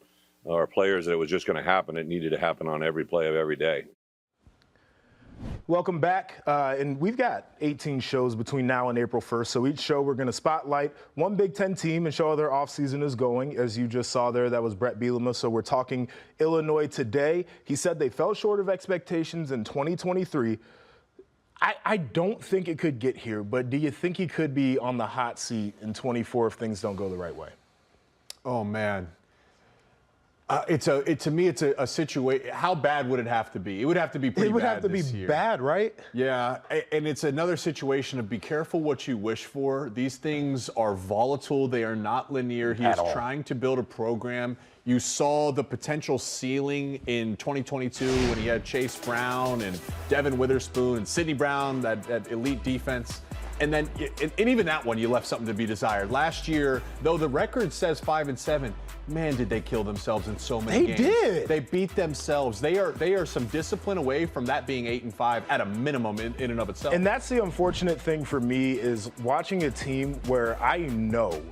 our players that it was just going to happen. It needed to happen on every play of every day. Welcome back. And we've got 18 shows between now and April 1st. So each show we're going to spotlight one Big Ten team and show how their offseason is going. As you just saw there, that was Brett Bielema. So we're talking Illinois today. He said they fell short of expectations in 2023. I don't think it could get here, but do you think he could be on the hot seat in 24 if things don't go the right way? Oh, man. To me, it's a situation. How bad would it have to be? It would have to be pretty bad. It would have to be this year. bad, right? Yeah, and it's another situation of be careful what you wish for. These things are volatile. They are not linear. He is trying to build a program. You saw the potential ceiling in 2022 when he had Chase Brown and Devin Witherspoon and Sidney Brown, that elite defense. And then, and even that one, you left something to be desired. Last year, though the record says 5-7, man, did they kill themselves in so many games. They did. They beat themselves. They are some discipline away from that being 8-5 at a minimum in and of itself. And that's the unfortunate thing for me is watching a team where I know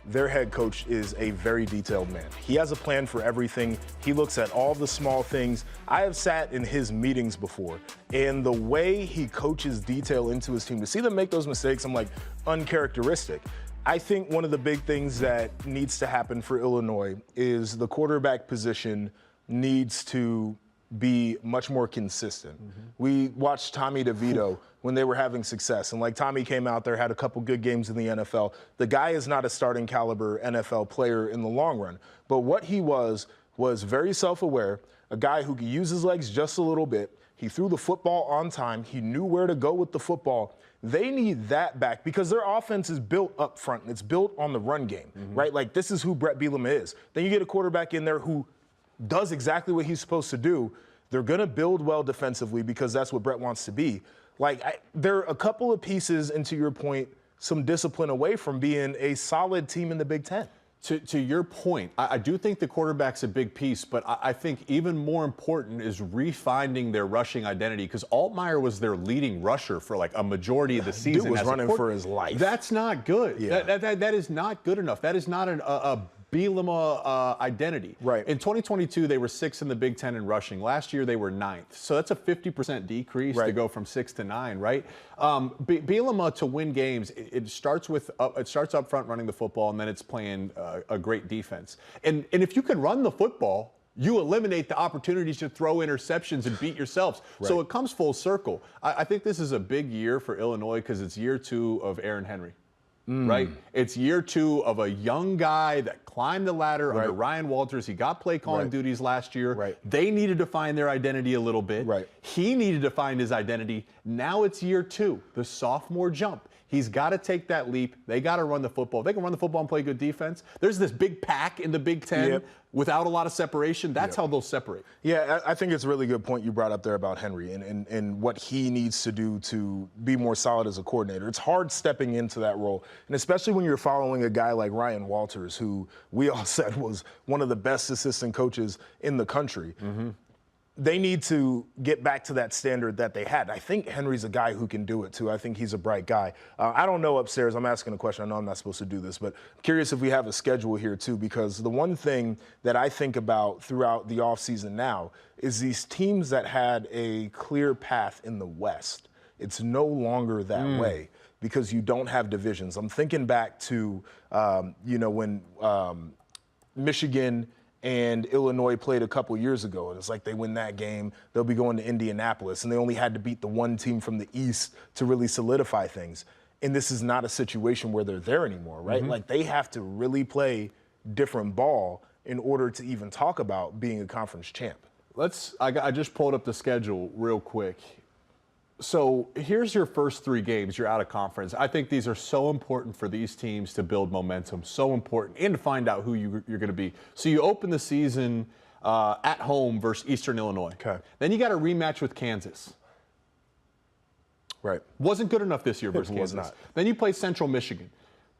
their head coach is a very detailed man. He has a plan for everything. He looks at all the small things. I have sat in his meetings before, and the way he coaches detail into his team, to see them make those mistakes, I'm like, uncharacteristic. I think one of the big things that needs to happen for Illinois is the quarterback position needs to be much more consistent. We watched Tommy DeVito when they were having success, and like Tommy came out there, had a couple good games in the NFL. The guy is not a starting caliber NFL player in the long run, but what he was very self-aware, a guy who could use his legs just a little bit. He threw the football on time. He knew where to go with the football. They need that back because their offense is built up front and it's built on the run game, right? Like, this is who Brett Bielema is. Then you get a quarterback in there who does exactly what he's supposed to do. They're going to build well defensively because that's what Brett wants to be. Like, there are a couple of pieces, and to your point, some discipline away from being a solid team in the Big Ten. To your point, I do think the quarterback's a big piece, but I think even more important is refinding their rushing identity because Altmaier was their leading rusher for like a majority of the season. Dude was running for his life. That's not good. Yeah. That is not good enough. That is not a Bielema identity. Right. In 2022, they were 6th in the Big Ten in rushing. Last year, they were 9th. So that's a 50% decrease to go from 6 to 9, right? Bielema, to win games, it starts up front running the football, and then it's playing a great defense. And if you can run the football, you eliminate the opportunities to throw interceptions and beat yourselves. Right. So it comes full circle. I think this is a big year for Illinois because it's year 2 of Aaron Henry. Right? It's year 2 of a young guy that climbed the ladder under Ryan Walters. He got play calling duties last year. They needed to find their identity a little bit. He needed to find his identity. Now it's year 2, the sophomore jump. He's got to take that leap. They got to run the football. If they can run the football and play good defense. There's this big pack in the Big Ten without a lot of separation. That's how they'll separate. Yeah, I think it's a really good point you brought up there about Henry and what he needs to do to be more solid as a coordinator. It's hard stepping into that role, and especially when you're following a guy like Ryan Walters, who we all said was one of the best assistant coaches in the country. They need to get back to that standard that they had. I think Henry's a guy who can do it, too. I think he's a bright guy. I don't know upstairs. I'm asking a question. I know I'm not supposed to do this, but I'm curious if we have a schedule here, too, because the one thing that I think about throughout the offseason now is these teams that had a clear path in the West. It's no longer that way because you don't have divisions. I'm thinking back to, when Michigan and Illinois played a couple years ago. And it's like they win that game, they'll be going to Indianapolis, and they only had to beat the one team from the East to really solidify things. And this is not a situation where they're there anymore, right? Like, they have to really play different ball in order to even talk about being a conference champ. I just pulled up the schedule real quick. So here's your first 3 games. You're out of conference. I think these are so important for these teams to build momentum, so important, and to find out who you're going to be. So you open the season at home versus Eastern Illinois. Okay. Then you got a rematch with Kansas. Right. Wasn't good enough this year versus Kansas. Was not. Then you play Central Michigan.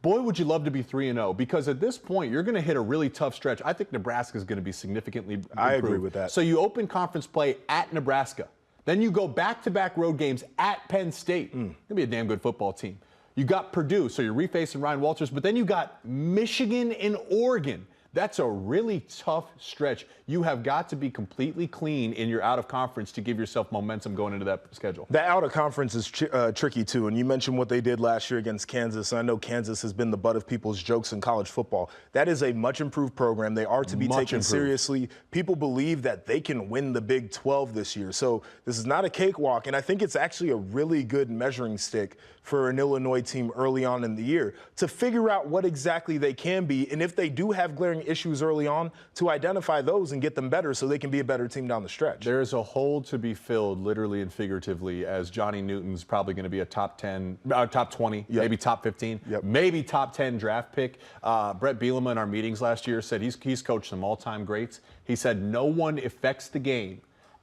Boy, would you love to be 3-0 because at this point, you're going to hit a really tough stretch. I think Nebraska is going to be significantly improved. I agree with that. So you open conference play at Nebraska. Then you go back-to-back road games at Penn State. Going to be a damn good football team. You got Purdue, so you're refacing Ryan Walters, but then you got Michigan and Oregon. That's a really tough stretch. You have got to be completely clean in your out-of-conference to give yourself momentum going into that schedule. That out-of-conference is tricky, too. And you mentioned what they did last year against Kansas. I know Kansas has been the butt of people's jokes in college football. That is a much-improved program. They are to be taken seriously. People believe that they can win the Big 12 this year. So this is not a cakewalk, and I think it's actually a really good measuring stick for an Illinois team early on in the year to figure out what exactly they can be. And if they do have glaring glaring issues early on to identify those and get them better so they can be a better team down the stretch. There's a hole to be filled, literally and figuratively, as Johnny Newton's probably going to be a top 20, maybe top 15, maybe top 10 draft pick. Brett Bielema in our meetings last year said he's coached some all-time greats. He said no one affects the game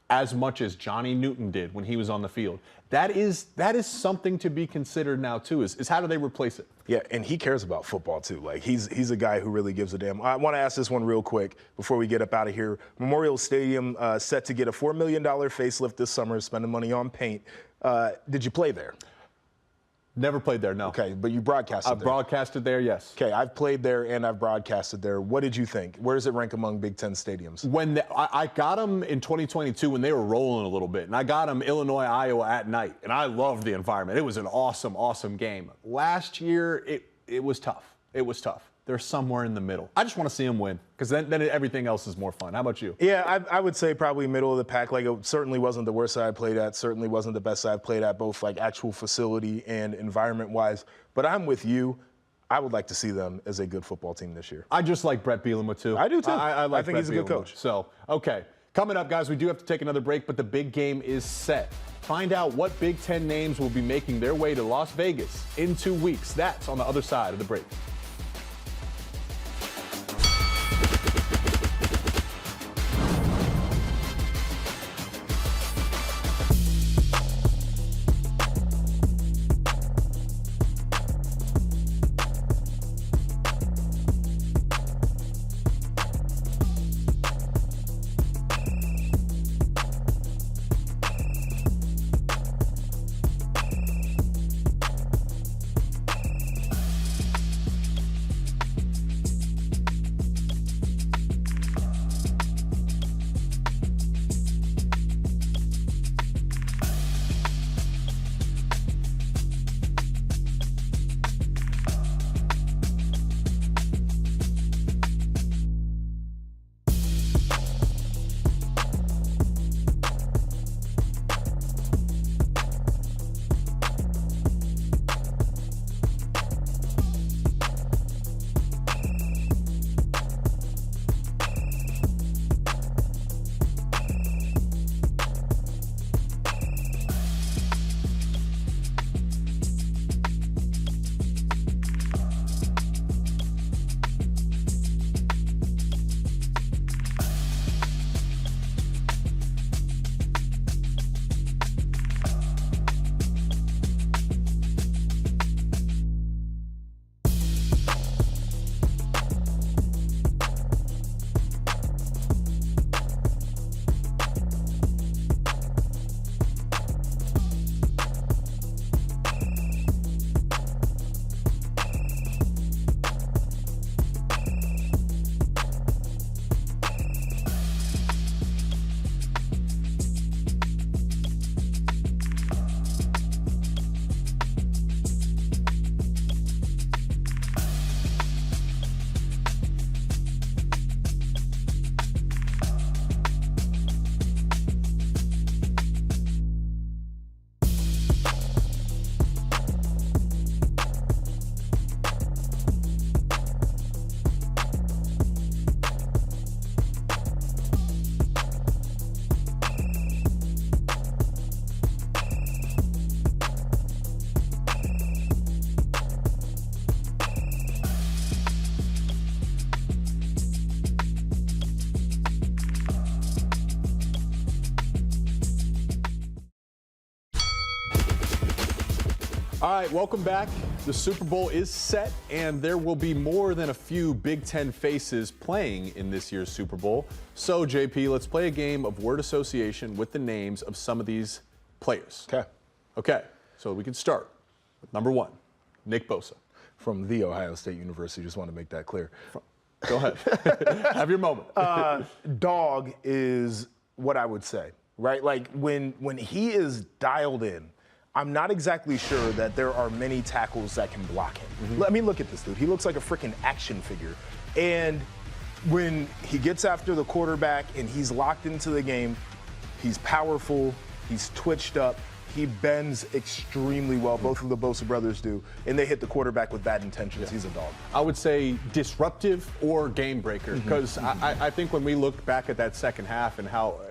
as much as Johnny Newton did when he was on the field. That is something to be considered now too, is how do they replace it? Yeah, and he cares about football too. Like he's a guy who really gives a damn. I want to ask this one real quick before we get up out of here. Memorial Stadium set to get a $4 million facelift this summer, spending money on paint. Did you play there? Never played there, no. Okay, but you broadcasted there. I've broadcasted there, yes. Okay, I've played there and I've broadcasted there. What did you think? Where does it rank among Big Ten stadiums? When I got them in 2022 when they were rolling a little bit, and I got them Illinois, Iowa at night, and I loved the environment. It was an awesome, awesome game. Last year, it was tough. It was tough. They're somewhere in the middle. I just want to see them win because then everything else is more fun. How about you? Yeah, I would say probably middle of the pack. Like, it certainly wasn't the worst I played at. Certainly wasn't the best I've played at, both like actual facility and environment-wise. But I'm with you. I would like to see them as a good football team this year. I just like Brett Bielema too. I do too. I think he's a good coach. So, okay. Coming up, guys, we do have to take another break, but the big game is set. Find out what Big Ten names will be making their way to Las Vegas in 2 weeks. That's on the other side of the break. All right, welcome back. The Super Bowl is set, and there will be more than a few Big Ten faces playing in this year's Super Bowl. So, JP, let's play a game of word association with the names of some of these players. Okay, so we can start with number one, Nick Bosa. From The Ohio State University, just want to make that clear. Go ahead. Have your moment. Dog is what I would say, right? Like, when he is dialed in, I'm not exactly sure that there are many tackles that can block him. I mean, look at this dude. He looks like a freaking action figure. And when he gets after the quarterback and he's locked into the game, he's powerful, he's twitched up, He bends extremely well. Both of the Bosa brothers do. And they hit the quarterback with bad intentions. He's a dog. I would say disruptive or game breaker, because I think when we looked back at that second half and how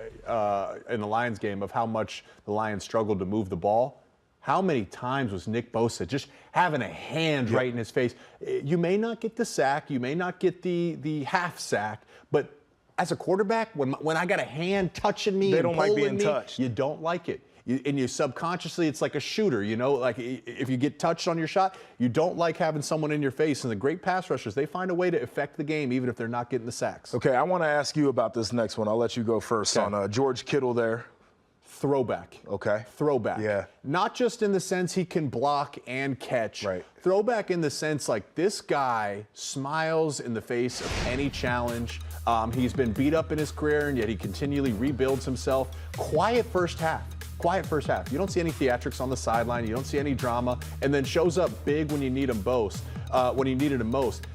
in the Lions game of how much the Lions struggled to move the ball, how many times was Nick Bosa just having a hand right in his face? You may not get the sack, you may not get the half sack, but as a quarterback, when I got a hand touching me, They and don't like pulling being touched. You don't like it. And you subconsciously, it's like a shooter, you know, like if you get touched on your shot, you don't like having someone in your face. And the great pass rushers, they find a way to affect the game even if they're not getting the sacks. Okay, I want to ask you about this next one. I'll let you go first on George Kittle there. Throwback. Okay. Throwback. Yeah. Not just in the sense he can block and catch. Right. Throwback in the sense like this guy smiles in the face of any challenge. He's been beat up in his career, and yet he continually rebuilds himself. Quiet first half. You don't see any theatrics on the sideline. You don't see any drama, and then shows up big when you need him most. When you needed him most.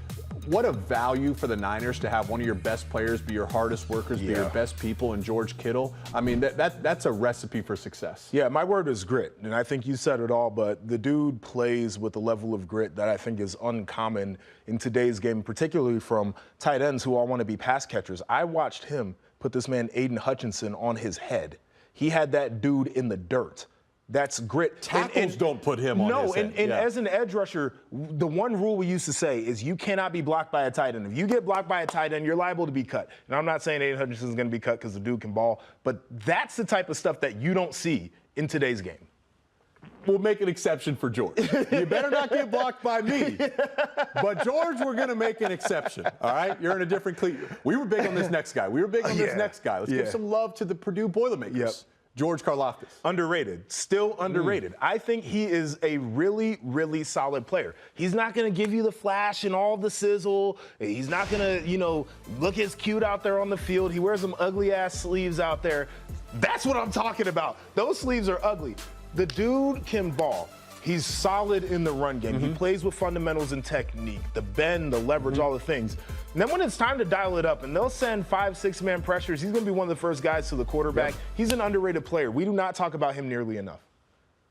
What a value for the Niners to have one of your best players be your hardest workers, be your best people in George Kittle. I mean, that's a recipe for success. Yeah, my word is grit, and I think you said it all, but the dude plays with a level of grit that I think is uncommon in today's game, particularly from tight ends who all want to be pass catchers. I watched him put this man Aiden Hutchinson on his head. He had that dude in the dirt. That's grit. Tackles don't put him on his head. And as an edge rusher, the one rule we used to say is you cannot be blocked by a tight end. If you get blocked by a tight end, you're liable to be cut. And I'm not saying Aiden Hutchinson's going to be cut because the dude can ball, but that's the type of stuff that you don't see in today's game. We'll make an exception for George. You better not get blocked by me. But George, we're going to make an exception. All right? You're in a different cleat. We were big on this next guy. Let's give some love to the Purdue Boilermakers. Yep. George Karlaftis. Underrated. Still underrated. I think he is a really, really solid player. He's not going to give you the flash and all the sizzle. He's not going to, look as cute out there on the field. He wears some ugly-ass sleeves out there. That's what I'm talking about. Those sleeves are ugly. The dude can ball. He's solid in the run game. He plays with fundamentals and technique, the bend, the leverage, all the things. And then when it's time to dial it up and they'll send 5-6 man pressures, he's going to be one of the first guys to the quarterback. He's an underrated player. We do not talk about him nearly enough.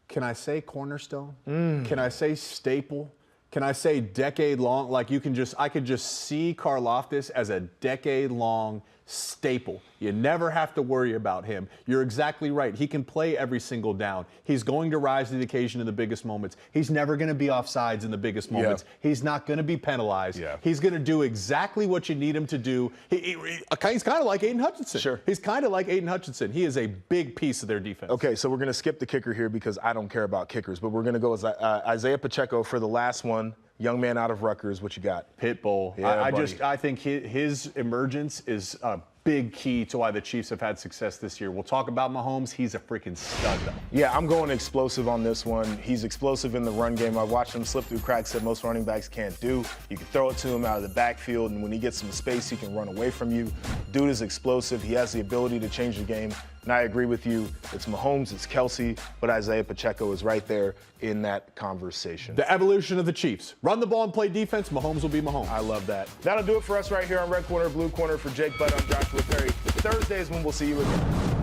Can I say cornerstone? Can I say staple? Can I say decade-long? Like I could just see Karlaftis as a decade-long staple. You never have to worry about him. You're exactly right. He can play every single down. He's going to rise to the occasion in the biggest moments. He's never going to be offsides in the biggest moments. He's not going to be penalized. He's going to do exactly what you need him to do. He's kind of like Aiden Hutchinson. Sure. He's kind of like Aiden Hutchinson. He is a big piece of their defense. Okay, so we're going to skip the kicker here because I don't care about kickers, but we're going to go as Isaiah Pacheco for the last one. Young man out of Rutgers. What you got? Pitbull. Yeah, I think his emergence is a big key to why the Chiefs have had success this year. We'll talk about Mahomes. He's a freaking stud, though. Yeah, I'm going explosive on this one. He's explosive in the run game. I've watched him slip through cracks that most running backs can't do. You can throw it to him out of the backfield, and when he gets some space, he can run away from you. Dude is explosive. He has the ability to change the game. And I agree with you. It's Mahomes, it's Kelsey, but Isaiah Pacheco is right there in that conversation. The evolution of the Chiefs. Run the ball and play defense. Mahomes will be Mahomes. I love that. That'll do it for us right here on Red Corner, Blue Corner. For Jake Butt, I'm Joshua Perry. Thursday is when we'll see you again.